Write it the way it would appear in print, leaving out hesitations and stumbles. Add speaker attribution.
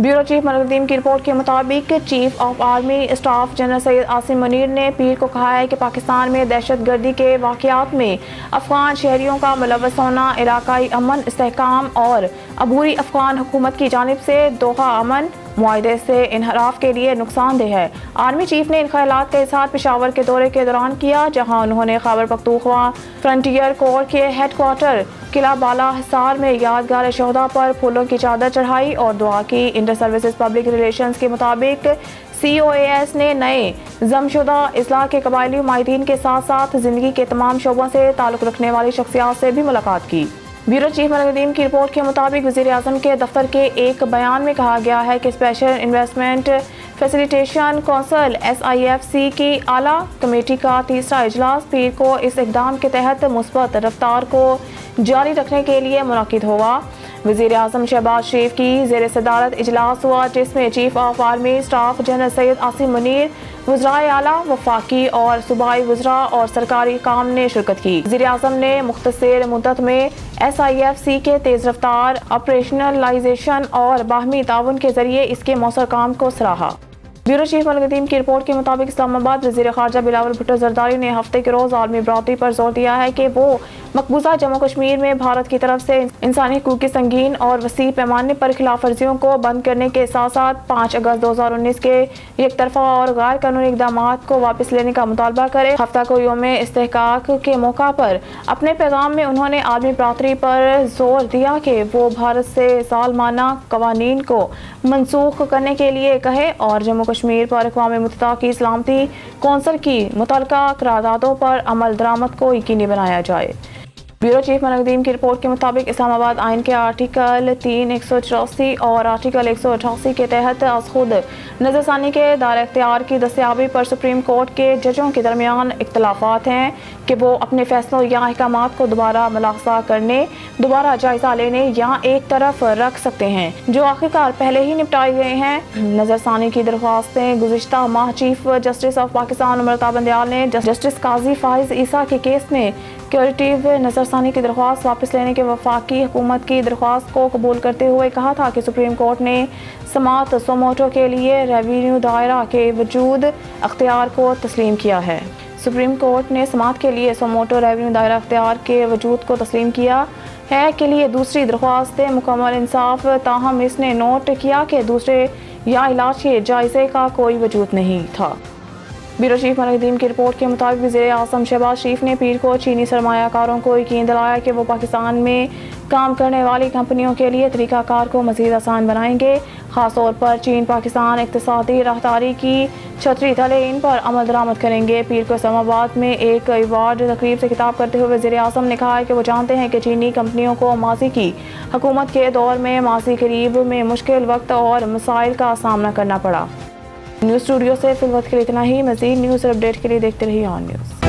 Speaker 1: Bureau chief मलकदीम की report के मुताबिक chief of army staff general Syed Asim Munir ने पीर को कहा है कि पाकिस्तान में दहशतगर्दी के वाक़यात में अफगान शहरियों का मुलव्वस होना इलाकाई अमन इस्तेहकाम और अबूरी अफगान हुकूमत की जानिब से दोहा अमन मुआहदे से इनहराफ के लिए नुकसानदेह है। आर्मी चीफ ने इन ख्यालात का इज़हार पेशावर के दौरे के दौरान किया, जहां उन्होंने खैबर पख्तूनख्वा फ्रंटियर कोर के हेडक्वार्टर किला बाला हिसार में यादगार शहदा पर फूलों की चादर चढ़ाई और दुआ की। इंटर सर्विसेज पब्लिक रिलेशंस के मुताबिक COAS ने नए जमशुदा इस्लाह के कबायली माहिदीन के साथ साथ जिंदगी के तमाम शोबों से ताल्लुक़ रखने वाली शख्सियात से भी मुलाकात की। ब्यूरो चीफ मलकदीम की रिपोर्ट के मुताबिक वज़ीर आज़म के दफ्तर के एक बयान में कहा गया है कि special investment facilitation council SIFC की आला कमेटी का तीसरा इजलास पीर को इस इक़दाम के तहत मुस्बत रफ्तार को जारी रखने के लिए मुनक़िद हुआ। वज़ीर आज़म शहबाज शरीफ की ज़ेर सदारत इजलास हुआ, जिसमें chief of army staff general Syed Asim Munir, वज़राए आला, वफाकी और सूबाई वज़रा और सरकारी काम ने शिरकत की। वज़ीर आज़म ने मुख्तसर मुद्दत में SIFC के तेज़ रफ्तार ऑपरेशनलाइजेशन और बाहमी ताउन के ज़रिए इसके मौसर काम को सराहा। ब्यूरो चीफ मलकदीम की रिपोर्ट के मुताबिक इस्लामाबाद वज़ीर ख़ारजा बिलावल भुट्टो ज़रदारी ने हफ्ते के रोज़ आलमी बरादरी पर जोर दिया है कि वो मकबूजा जम्मू कश्मीर में भारत की तरफ से इंसानी हकूक़ की संगीन और वसी पैमाने पर खिलाफ वर्जियों को बंद करने के साथ साथ 5 अगस्त 2019 के एक तरफा और गैर कानूनी इक़दामात को वापस लेने का मुतालबा करे। हफ्ता को यौम इस्तेहकाक के मौका पर अपने पैगाम में उन्होंने आलमी बरादरी पर जोर दिया कि वो भारत से सालमाना कवानीन को मनसूख करने के लिए कहे और जम्मू कश्मीर पर अक़वाम मुत्तहिदा की सलामती कौंसिल की मुतल्लका करारदादों पर अमल दरामद को यकीनी बनाया जाए। ब्यूरो चीफ मलकदीम की रिपोर्ट के मुताबिक इस्लामाबाद आइन के आर्टिकल 3 और आर्टिकल 188 के तहत आज खुद नज़रसानी के दायरे इख्तियार की दस्तयाबी पर सुप्रीम कोर्ट के जजों के दरमियान इख्तलाफात हैं कि वो अपने फैसलों या अहकामात को दोबारा मुलाहजा करने, दोबारा जायजा लेने या एक तरफ रख सकते हैं, जो आखिरकार पहले ही निपटाए गए हैं। नज़रसानी की दरख्वास्तें गुज़िश्ता माह chief justice of Pakistan Amrita Bandial ने जस्टिस काजी फाइज ईसा के केस में क्यूरेटिव नज़रसानी की दरख्वास्त वापस लेने के वफाकी हुकूमत की दरख्वास्त को कबूल करते हुए कहा था कि सुप्रीम कोर्ट ने समात सोमोटो के लिए रेवेन्यू दायरा के वजूद अख्तियार को तस्लीम किया है। सुप्रीम कोर्ट ने समात के लिए सोमोटो रेवेन्यू दायरा अख्तियार के वजूद को तस्लीम किया है के लिए दूसरी दरख्वास्त मुकम्मल इंसाफ, ताहम इसने नोट किया कि दूसरे या इलाज के जायजे का कोई वजूद नहीं था। ब्यूरो चीफ मलकदीम की रिपोर्ट के मुताबिक वज़ीर आज़म शहबाज शरीफ ने पीर को चीनी सरमायाकारों को यकीन दिलाया कि वो पाकिस्तान में काम करने वाली कंपनियों के लिए तरीक़ाकार को मज़ीद आसान बनाएंगे। ख़ास तौर पर चीन पाकिस्तान इक़्तिसादी राहदारी की छतरी तले इन पर अमल दरामद करेंगे। पीर को इस्लामाबाद में एक अवार्ड तकरीब से खिताब करते हुए वज़ीर आज़म ने कहा कि वो जानते हैं कि चीनी कंपनियों को माजी की हुकूमत के दौर में माजी करीब में मुश्किल वक्त और मसाइल का सामना करना पड़ा। न्यूज़ स्टूडियो से फिलहाल के लिए इतना ही। मज़ीद न्यूज़ और अपडेट के लिए देखते रहिए ऑन न्यूज़।